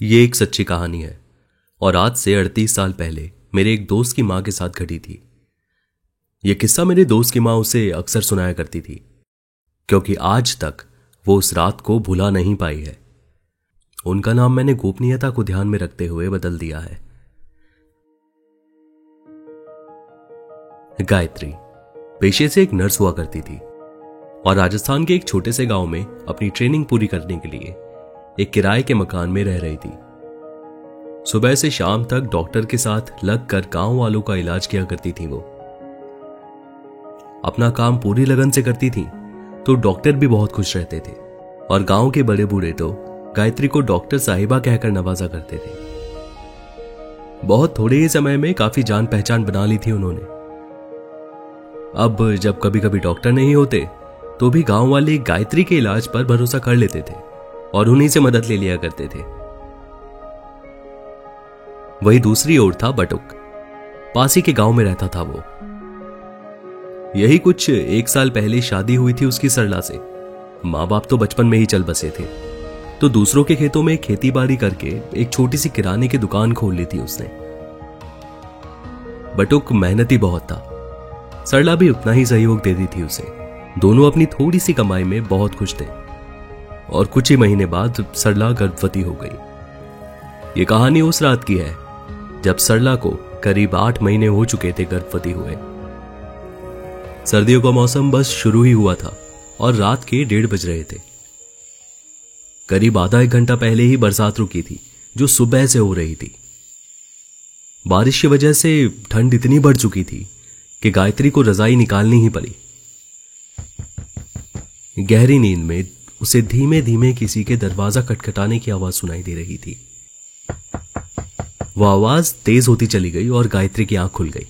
ये एक सच्ची कहानी है और आज से 38 साल पहले मेरे एक दोस्त की मां के साथ घटी थी। यह किस्सा मेरे दोस्त की मां उसे अक्सर सुनाया करती थी क्योंकि आज तक वो उस रात को भुला नहीं पाई है। उनका नाम मैंने गोपनीयता को ध्यान में रखते हुए बदल दिया है। गायत्री पेशे से एक नर्स हुआ करती थी और राजस्थान के एक छोटे से गांव में अपनी ट्रेनिंग पूरी करने के लिए एक किराए के मकान में रह रही थी। सुबह से शाम तक डॉक्टर के साथ लगकर गांव वालों का इलाज किया करती थी। वो अपना काम पूरी लगन से करती थी तो डॉक्टर भी बहुत खुश रहते थे और गांव के बड़े बूढ़े तो गायत्री को डॉक्टर साहिबा कहकर नवाजा करते थे। बहुत थोड़े ही समय में काफी जान पहचान बना ली थी उन्होंने। अब जब कभी कभी डॉक्टर नहीं होते तो भी गांव वाले गायत्री के इलाज पर भरोसा कर लेते थे और उन्हीं से मदद ले लिया करते थे। वही दूसरी ओर था बटुक। पास ही के गांव में रहता था वो। यही कुछ एक साल पहले शादी हुई थी उसकी सरला से। मां बाप तो बचपन में ही चल बसे थे तो दूसरों के खेतों में खेती बाड़ी करके एक छोटी सी किराने की दुकान खोल ली थी उसने। बटुक मेहनती बहुत था। सरला भी उतना ही सहयोग देती थी उसे। दोनों अपनी थोड़ी सी कमाई में बहुत खुश थे और कुछ ही महीने बाद सरला गर्भवती हो गई। ये कहानी उस रात की है जब सरला को करीब 8 महीने हो चुके थे गर्भवती हुए। सर्दियों का मौसम बस शुरू ही हुआ था और रात के 1:30 बज रहे थे। करीब आधा एक घंटा पहले ही बरसात रुकी थी जो सुबह से हो रही थी। बारिश की वजह से ठंड इतनी बढ़ चुकी थी कि गायत्री को रजाई निकालनी ही पड़ी। गहरी नींद में उसे धीमे धीमे किसी के दरवाजा खटखटाने की आवाज सुनाई दे रही थी। वह आवाज तेज होती चली गई और गायत्री की आंख खुल गई।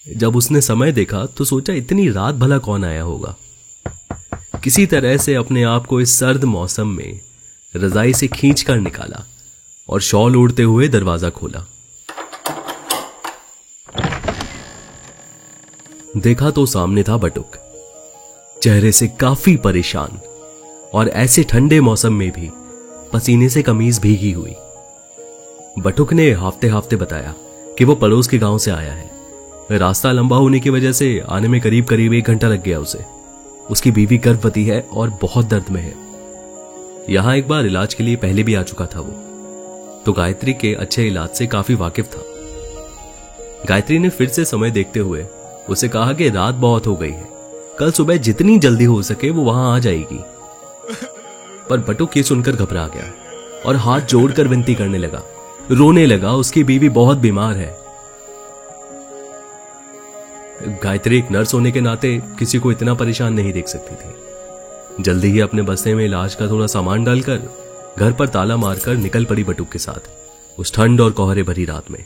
जब उसने समय देखा तो सोचा इतनी रात भला कौन आया होगा। किसी तरह से अपने आप को इस सर्द मौसम में रजाई से खींचकर निकाला और शॉल ओढ़ते हुए दरवाजा खोला। देखा तो सामने था बटुक, चेहरे से काफी परेशान और ऐसे ठंडे मौसम में भी पसीने से कमीज भीगी हुई। बटुक ने हाफते हाफते बताया कि वो पड़ोस के गांव से आया है। रास्ता लंबा होने की वजह से आने में करीब 1 घंटा लग गया उसे। उसकी बीवी गर्भवती है और बहुत दर्द में है। यहां एक बार इलाज के लिए पहले भी आ चुका था वो, तो गायत्री के अच्छे इलाज से काफी वाकिफ था। गायत्री ने फिर से समय देखते हुए उसे कहा कि रात बहुत हो गई है, कल सुबह जितनी जल्दी हो सके वो वहां आ जाएगी। पर बटुक ये सुनकर घबरा गया और हाथ जोड़कर विनती करने लगा, रोने लगा। उसकी बीवी बहुत बीमार है। गायत्री एक नर्स होने के नाते किसी को इतना परेशान नहीं देख सकती थी। जल्दी ही अपने बस्ते में इलाज का थोड़ा सामान डालकर घर पर ताला मारकर निकल पड़ी बटुक के साथ उस ठंड और कोहरे भरी रात में।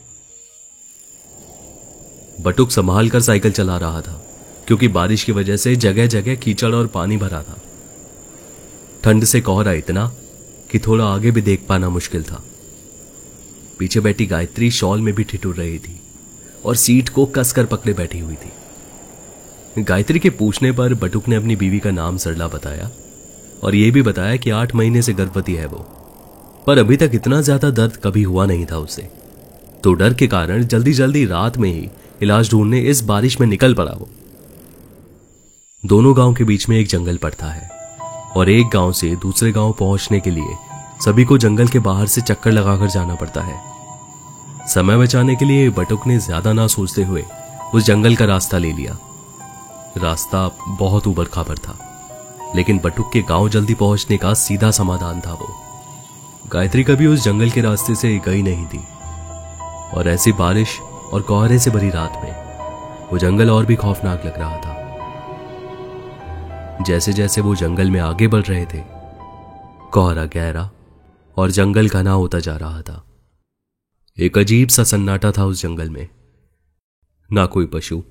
बटुक संभाल कर साइकिल चला रहा था क्योंकि बारिश की वजह से जगह जगह कीचड़ और पानी भरा था। ठंड से कोहरा इतना कि थोड़ा आगे भी देख पाना मुश्किल था। पीछे बैठी गायत्री शॉल में भी ठिठुर रही थी और सीट को कसकर पकड़े बैठी हुई थी। गायत्री के पूछने पर बटुक ने अपनी बीवी का नाम सरला बताया और यह भी बताया कि 8 महीने से गर्भवती है वो, पर अभी तक इतना ज्यादा दर्द कभी हुआ नहीं था उसे। तो डर के कारण जल्दी जल्दी रात में ही इलाज ढूंढने इस बारिश में निकल पड़ा वो। दोनों गांव के बीच में एक जंगल पड़ता है और एक गांव से दूसरे गांव पहुंचने के लिए सभी को जंगल के बाहर से चक्कर लगाकर जाना पड़ता है। समय बचाने के लिए बटुक ने ज्यादा ना सोचते हुए उस जंगल का रास्ता ले लिया। रास्ता बहुत ऊबड़ खाबड़ था लेकिन बटुक के गांव जल्दी पहुंचने का सीधा समाधान था वो। गायत्री कभी उस जंगल के रास्ते से गई नहीं थी और ऐसी बारिश और कोहरे से भरी रात में वो जंगल और भी खौफनाक लग रहा था। जैसे जैसे वो जंगल में आगे बढ़ रहे थे कोहरा गहरा और जंगल घना होता जा रहा था। एक अजीब सा सन्नाटा था उस जंगल में। ना कोई पशु,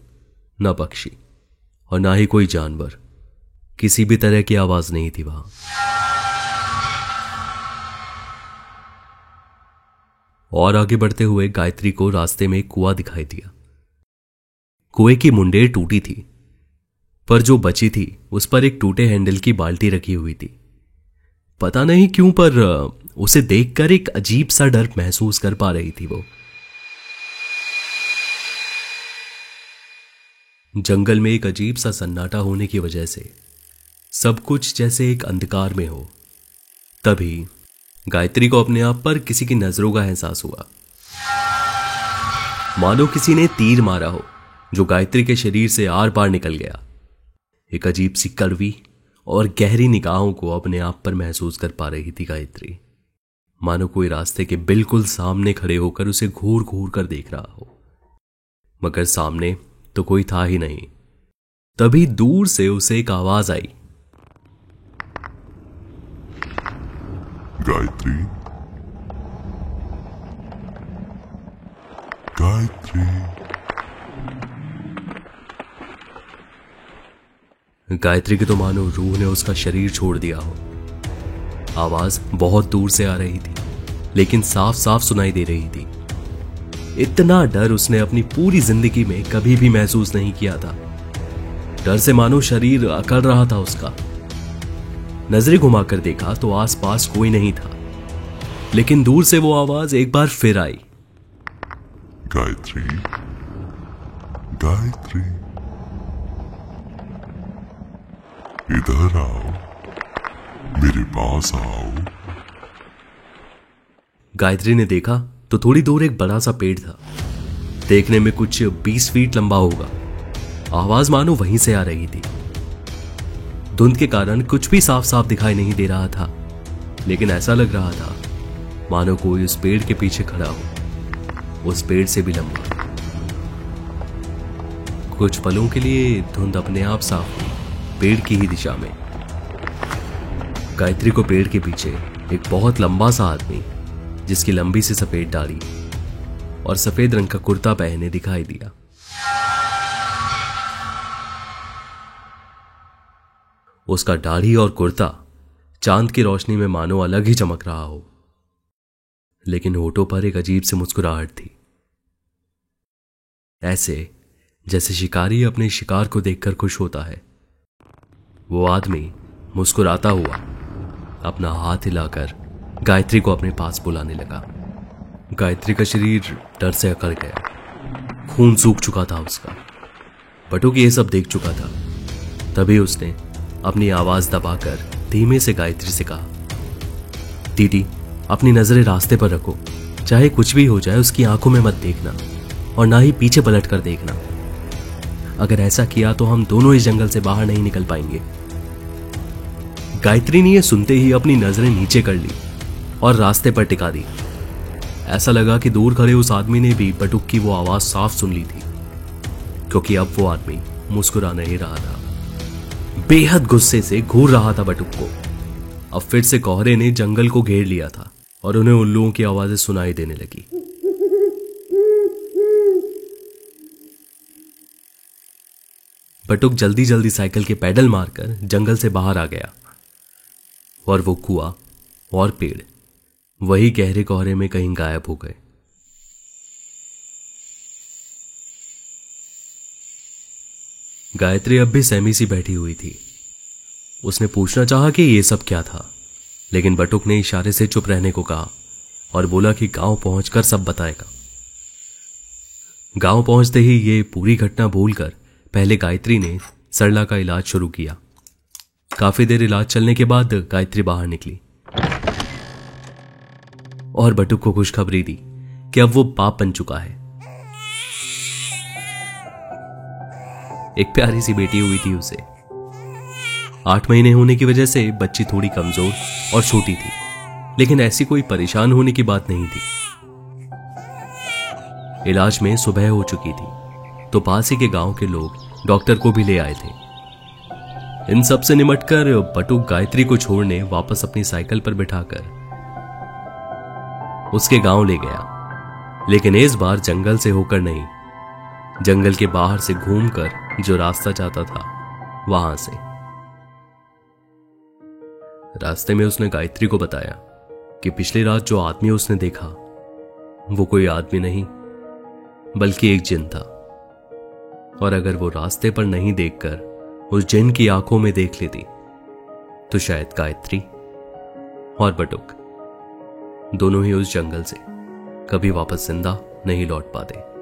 ना पक्षी और ना ही कोई जानवर। किसी भी तरह की आवाज नहीं थी वहां। और आगे बढ़ते हुए गायत्री को रास्ते में एक कुआं दिखाई दिया। कुएं की मुंडेर टूटी थी पर जो बची थी उस पर एक टूटे हैंडल की बाल्टी रखी हुई थी। पता नहीं क्यों पर उसे देखकर एक अजीब सा डर महसूस कर पा रही थी वो। जंगल में एक अजीब सा सन्नाटा होने की वजह से सब कुछ जैसे एक अंधकार में हो। तभी गायत्री को अपने आप पर किसी की नजरों का एहसास हुआ, मानो किसी ने तीर मारा हो जो गायत्री के शरीर से आर पार निकल गया। एक अजीब सी कड़वी और गहरी निगाहों को अपने आप पर महसूस कर पा रही थी गायत्री, मानो कोई रास्ते के बिल्कुल सामने खड़े होकर उसे घूर घूर कर देख रहा हो, मगर सामने तो कोई था ही नहीं। तभी दूर से उसे एक आवाज आई, गायत्री, गायत्री। गायत्री की तो मानो रूह ने उसका शरीर छोड़ दिया हो। आवाज बहुत दूर से आ रही थी, लेकिन साफ साफ सुनाई दे रही थी। इतना डर उसने अपनी पूरी जिंदगी में कभी भी महसूस नहीं किया था। डर से मानो शरीर अकड़ रहा था उसका। नजरें घुमाकर देखा तो आसपास कोई नहीं था, लेकिन दूर से वो आवाज एक बार फिर आई, गायत्री, गायत्री, इधर आओ, मेरे पास आओ। गायत्री ने देखा तो थोड़ी दूर एक बड़ा सा पेड़ था, देखने में कुछ 20 फीट लंबा होगा। आवाज मानो वहीं से आ रही थी। धुंध के कारण कुछ भी साफ साफ दिखाई नहीं दे रहा था, लेकिन ऐसा लग रहा था मानो कोई उस पेड़ के पीछे खड़ा हो, उस पेड़ से भी लंबा। कुछ पलों के लिए धुंध अपने आप साफ हुई, पेड़ की ही दिशा में। गायत्री को पेड़ के पीछे एक बहुत लंबा सा आदमी, जिसकी लंबी सी सफेद दाढ़ी और सफेद रंग का कुर्ता पहने दिखाई दिया। उसका दाढ़ी और कुर्ता चांद की रोशनी में मानो अलग ही चमक रहा हो, लेकिन होठों पर एक अजीब सी मुस्कुराहट थी, ऐसे जैसे शिकारी अपने शिकार को देखकर खुश होता है। वो आदमी मुस्कुराता हुआ अपना हाथ हिलाकर गायत्री को अपने पास बुलाने लगा। गायत्री का शरीर डर से अकड़ गया, खून सूख चुका था उसका। बटुक ये सब देख चुका था। तभी उसने अपनी आवाज दबाकर धीमे से गायत्री से कहा, दीदी, अपनी नजरें रास्ते पर रखो, चाहे कुछ भी हो जाए उसकी आंखों में मत देखना और ना ही पीछे पलट कर देखना। अगर ऐसा किया तो हम दोनों इस जंगल से बाहर नहीं निकल पाएंगे। गायत्री ने यह सुनते ही अपनी नजरें नीचे कर ली और रास्ते पर टिका दी। ऐसा लगा कि दूर खड़े उस आदमी ने भी बटुक की वो आवाज साफ सुन ली थी, क्योंकि अब वो आदमी मुस्कुरा नहीं रहा था, बेहद गुस्से से घूर रहा था बटुक को। अब फिर से कोहरे ने जंगल को घेर लिया था और उन्हें उल्लुओं की आवाजें सुनाई देने लगी। बटुक जल्दी जल्दी साइकिल के पैडल मारकर जंगल से बाहर आ गया और वो कुआं और पेड़ वही गहरे कोहरे में कहीं गायब हो गए। गायत्री अब भी सहमी सी बैठी हुई थी। उसने पूछना चाहा कि ये सब क्या था, लेकिन बटुक ने इशारे से चुप रहने को कहा और बोला कि गांव पहुंचकर सब बताएगा। गांव पहुंचते ही ये पूरी घटना भूलकर पहले गायत्री ने सरला का इलाज शुरू किया। काफी देर इलाज चलने के बाद गायत्री बाहर निकली और बटुक को खुशखबरी दी कि अब वो बाप बन चुका है। एक प्यारी सी बेटी हुई थी उसे। 8 महीने होने की वजह से बच्ची थोड़ी कमजोर और छोटी थी, लेकिन ऐसी कोई परेशान होने की बात नहीं थी। इलाज में सुबह हो चुकी थी तो पास ही के गांव के लोग डॉक्टर को भी ले आए थे। इन सब से निमटकर बटुक गायत्री को छोड़ने वापस अपनी साइकिल पर बिठाकर उसके गांव ले गया, लेकिन इस बार जंगल से होकर नहीं, जंगल के बाहर से घूमकर जो रास्ता जाता था वहां से। रास्ते में उसने गायत्री को बताया कि पिछली रात जो आदमी उसने देखा वो कोई आदमी नहीं बल्कि एक जिन था, और अगर वो रास्ते पर नहीं देखकर उस जिन की आंखों में देख लेती तो शायद गायत्री और बटुक दोनों ही उस जंगल से कभी वापस जिंदा नहीं लौट पाते।